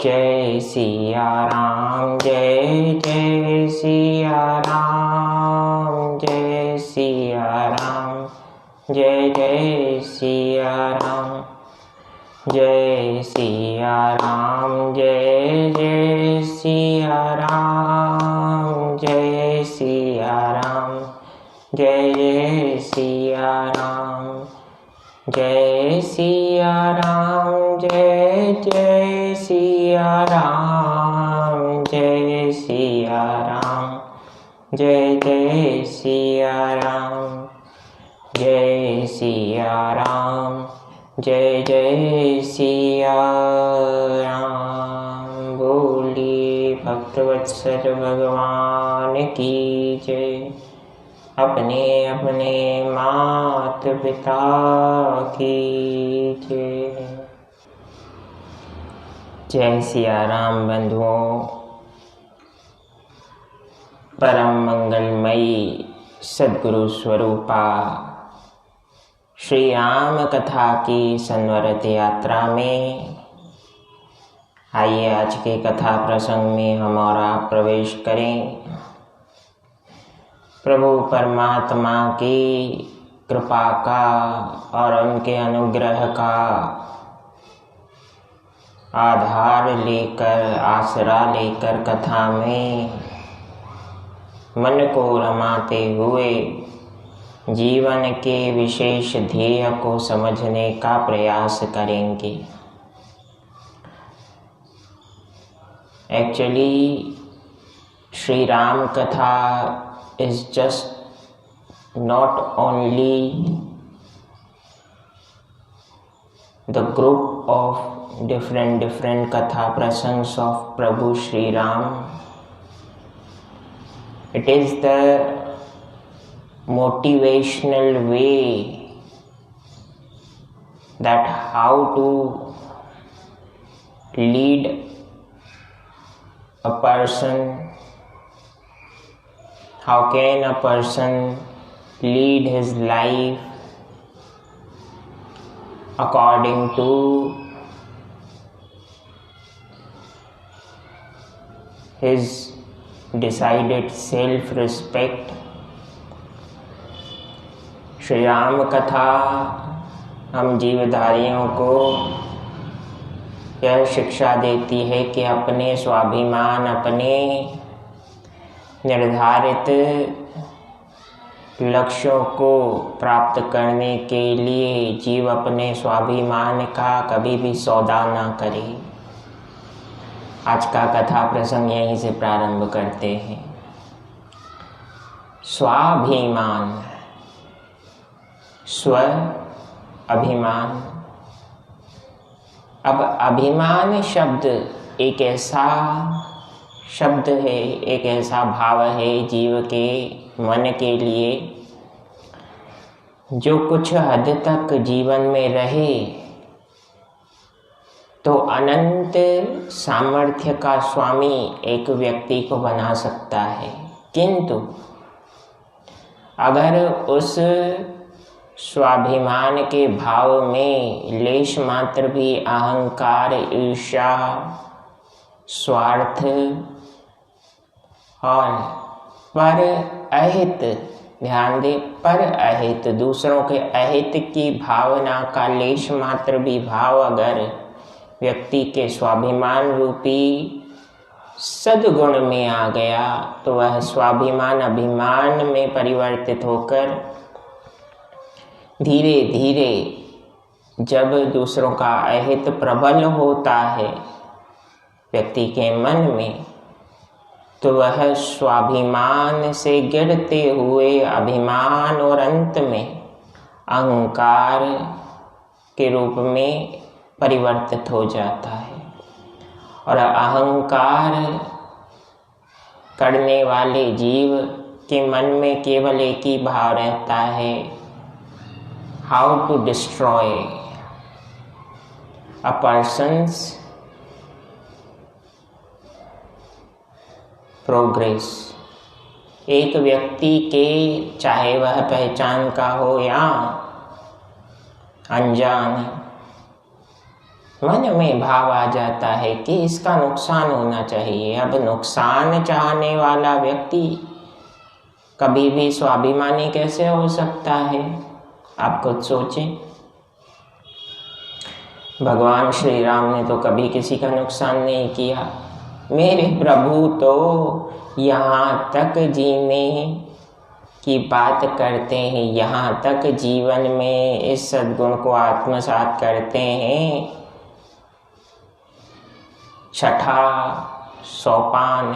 जय सिया राम, जय जय सिया राम, जय सिया राम, जय जय सिया राम, जय सिया राम, जय जय सिया राम, जय सिया राम, जय जय सिया राम, जय सिया राम, जय जय सिया राम, जय सिया राम, जय जय सिया राम, जय सिया राम, जय जय सिया राम। बोलिए भक्तवत्सल भगवान की जय। अपने अपने मात पिता की जय। जय सिया राम बंधुओं। परम मंगलमयी सद्गुरु स्वरूपा श्री राम कथा की संवरत यात्रा में आइए आज के कथा प्रसंग में हम और आप प्रवेश करें। प्रभु परमात्मा की कृपा का और उनके अनुग्रह का आधार लेकर, आसरा लेकर कथा में मन को रमाते हुए जीवन के विशेष ध्येय को समझने का प्रयास करेंगे। एक्चुअली श्री राम कथा is just not only the group of different katha prasangs of Prabhu Shri Ram. It is the motivational way that how to lead a person. How can a person lead his life according to his decided self-respect? Shri Ram कथा हम जीवधारियों को यह शिक्षा देती है कि अपने स्वाभिमान, अपने निर्धारित लक्ष्यों को प्राप्त करने के लिए जीव अपने स्वाभिमान का कभी भी सौदा ना करे। आज का कथा प्रसंग यहीं से प्रारंभ करते हैं। स्वाभिमान, स्व अभिमान। अब अभिमान शब्द एक ऐसा शब्द है, एक ऐसा भाव है जीव के मन के लिए जो कुछ हद तक जीवन में रहे तो अनंत सामर्थ्य का स्वामी एक व्यक्ति को बना सकता है। किंतु अगर उस स्वाभिमान के भाव में लेश मात्र भी अहंकार, ईर्ष्या, स्वार्थ और पर अहित, ध्यान दे, पर अहित, दूसरों के अहित की भावना का लेश मात्र भी भाव अगर व्यक्ति के स्वाभिमान रूपी सद्गुण में आ गया तो वह स्वाभिमान अभिमान में परिवर्तित होकर धीरे धीरे जब दूसरों का अहित प्रबल होता है व्यक्ति के मन में तो वह स्वाभिमान से गिरते हुए अभिमान और अंत में अहंकार के रूप में परिवर्तित हो जाता है। और अहंकार करने वाले जीव के मन में केवल एक ही भाव रहता है, how to destroy a person's progress. एक व्यक्ति के, चाहे वह पहचान का हो या अनजान, मन में भाव आ जाता है कि इसका नुकसान होना चाहिए। अब नुकसान चाहने वाला व्यक्ति कभी भी स्वाभिमानी कैसे हो सकता है? आप खुद सोचें। भगवान श्री राम ने तो कभी किसी का नुकसान नहीं किया। मेरे प्रभु तो यहाँ तक जीने की बात करते हैं, यहाँ तक जीवन में इस सद्गुण को आत्मसात करते हैं। छठा सोपान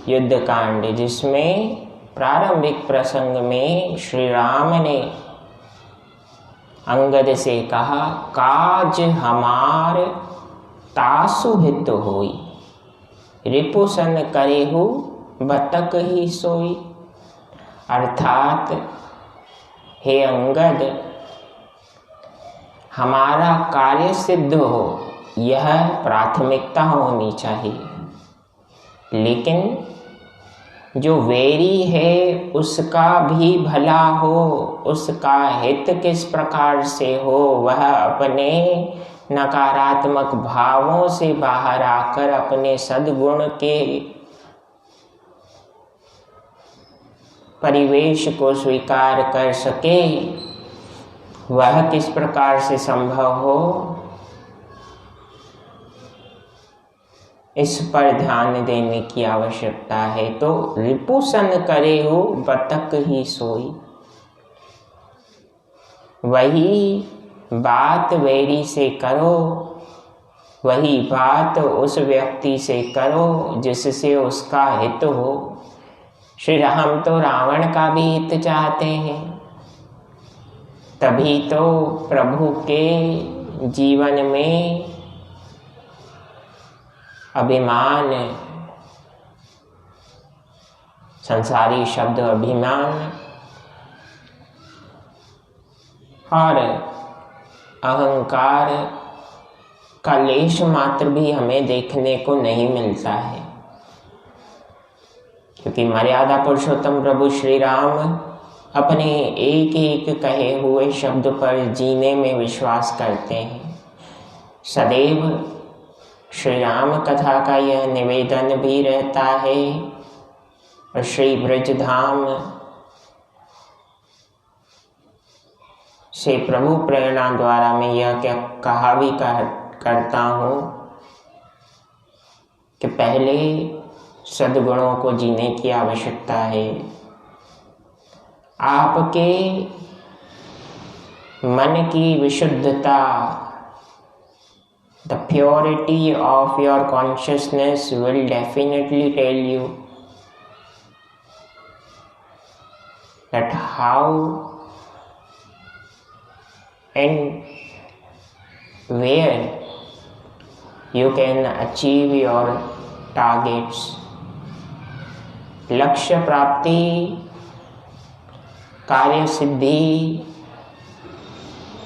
युद्ध कांड, जिसमें प्रारंभिक प्रसंग में श्री राम ने अंगद से कहा, काज हमार तासु हित होई, रिपुसन करेहु बतक ही सोई। अर्थात हे अंगद, हमारा कार्य सिद्ध हो यह प्राथमिकता होनी चाहिए, लेकिन जो वैरी है उसका भी भला हो, उसका हित किस प्रकार से हो, वह अपने नकारात्मक भावों से बाहर आकर अपने सद्गुण के परिवेश को स्वीकार कर सके, वह किस प्रकार से संभव हो, इस पर ध्यान देने की आवश्यकता है। तो रिपुसन करे हो बतक ही सोई, वही बात वैरी से करो, वही बात उस व्यक्ति से करो जिससे उसका हित हो। श्री राम तो रावण का भी हित चाहते हैं, तभी तो प्रभु के जीवन में अभिमान, संसारी शब्द अभिमान और अहंकार का लेश मात्र भी हमें देखने को नहीं मिलता है, क्योंकि मर्यादा पुरुषोत्तम प्रभु श्री राम अपने एक एक कहे हुए शब्द पर जीने में विश्वास करते हैं। सदैव श्री राम कथा का यह निवेदन भी रहता है और श्री ब्रजधाम से प्रभु प्रेरणा द्वारा मैं यह क्या कहा भी करता हूँ कि पहले सद्गुणों को जीने की आवश्यकता है। आपके मन की विशुद्धता, the purity of your consciousness will definitely tell you that how and where you can achieve your targets. लक्ष्य प्राप्ति, कार्य सिद्धि,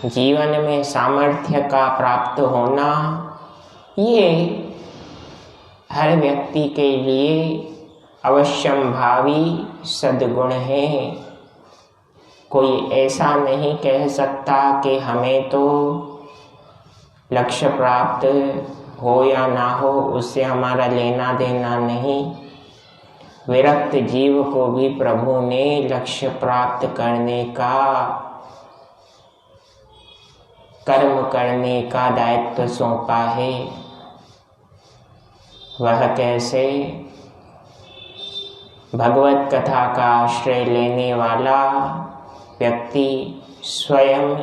जीवन में सामर्थ्य का प्राप्त होना, ये हर व्यक्ति के लिए अवश्यंभावी सद्गुण है। कोई ऐसा नहीं कह सकता कि हमें तो लक्ष्य प्राप्त हो या ना हो उससे हमारा लेना देना नहीं। विरक्त जीव को भी प्रभु ने लक्ष्य प्राप्त करने का, कर्म करने का दायित्व सौंपा है। वह कैसे? भगवत कथा का आश्रय लेने वाला व्यक्ति स्वयं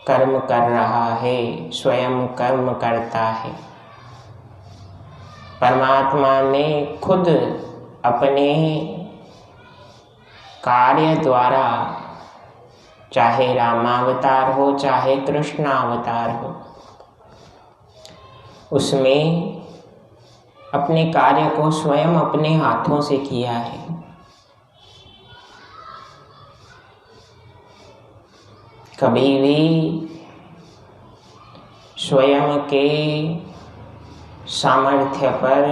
कर्म कर रहा है, स्वयं कर्म करता है। परमात्मा ने खुद अपने कार्य द्वारा, चाहे रामावतार हो चाहे कृष्णावतार हो, उसमें अपने कार्य को स्वयं अपने हाथों से किया है। कभी भी स्वयं के सामर्थ्य पर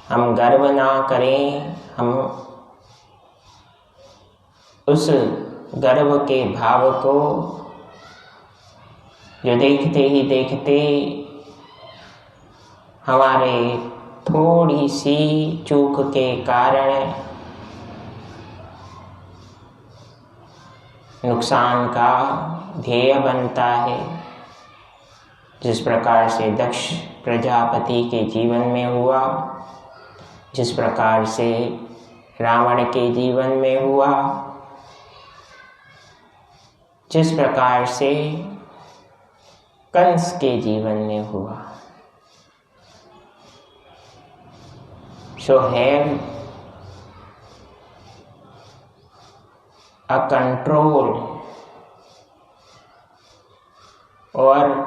हम गर्व ना करें, हम उस गर्व के भाव को जो देखते ही देखते हमारे थोड़ी सी चूक के कारण नुकसान का ध्येय बनता है। जिस प्रकार से दक्ष प्रजापति के जीवन में हुआ, जिस प्रकार से रावण के जीवन में हुआ, जिस प्रकार से कंस के जीवन में हुआ। So have a control or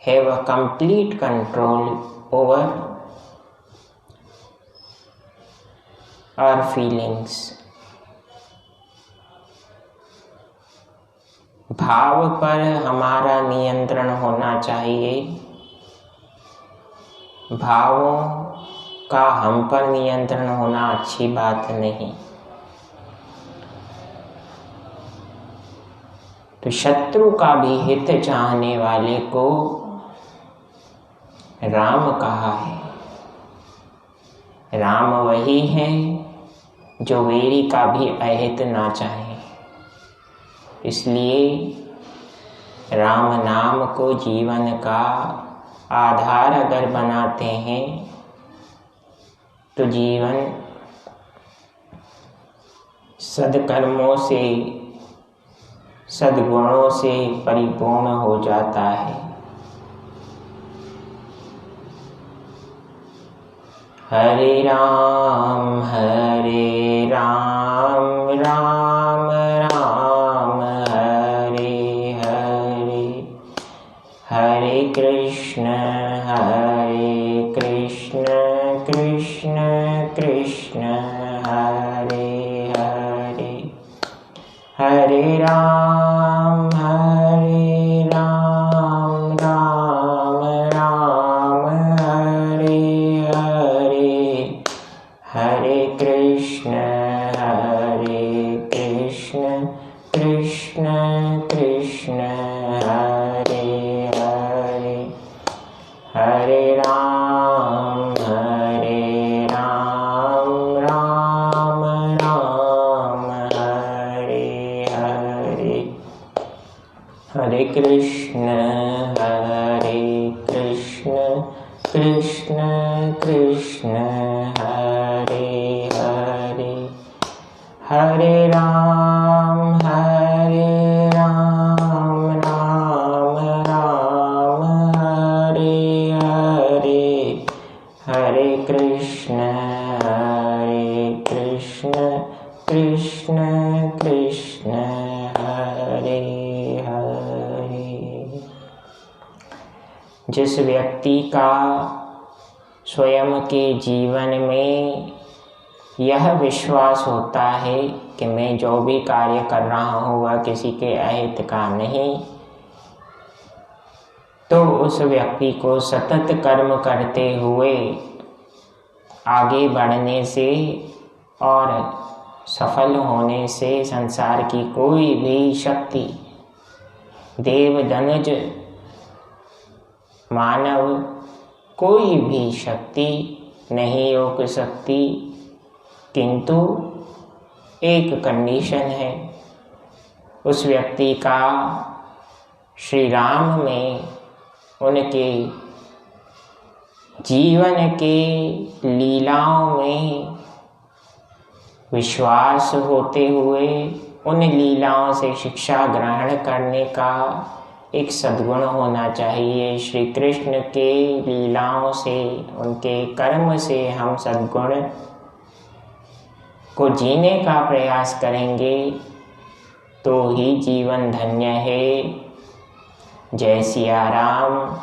have a complete control over our feelings. भाव पर हमारा नियंत्रण होना चाहिए। भावों का हम पर नियंत्रण होना अच्छी बात नहीं। तो शत्रु का भी हित चाहने वाले को राम कहा है। राम वही है जो वेरी का भी अहित ना चाहे। इसलिए राम नाम को जीवन का आधार अगर बनाते हैं तो जीवन सद्कर्मों से, सद्गुणों से परिपूर्ण हो जाता है। हरे राम राम राम हरे हरे, हरे कृष्ण कृष्ण कृष्ण हरे हरे, हरे राम राम राम हरे हरे, हरे कृष्ण कृष्ण कृष्ण हरे हरे, हरे राम राम हरे हरे, हरे कृष्ण कृष्ण कृष्ण हरे हरे, हरे राम राम हरे हरे, हरे कृष्ण कृष्ण कृष्ण हरे हरे। जिस व्यक्ति का स्वयं के जीवन में यह विश्वास होता है कि मैं जो भी कार्य कर रहा हूँ वह किसी के अहित का नहीं, तो उस व्यक्ति को सतत कर्म करते हुए आगे बढ़ने से और सफल होने से संसार की कोई भी शक्ति, देव दनुज मानव कोई भी शक्ति नहीं रोक सकती। किंतु एक कंडीशन है, उस व्यक्ति का श्री राम में, उनके जीवन के लीलाओं में विश्वास होते हुए उन लीलाओं से शिक्षा ग्रहण करने का एक सद्गुण होना चाहिए। श्री कृष्ण के लीलाओं से, उनके कर्म से हम सद्गुण को जीने का प्रयास करेंगे तो ही जीवन धन्य है। जय सिया राम,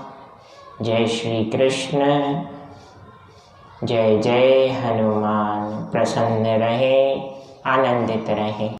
जय श्री कृष्ण, जय जय हनुमान। प्रसन्न रहें, आनंदित रहें।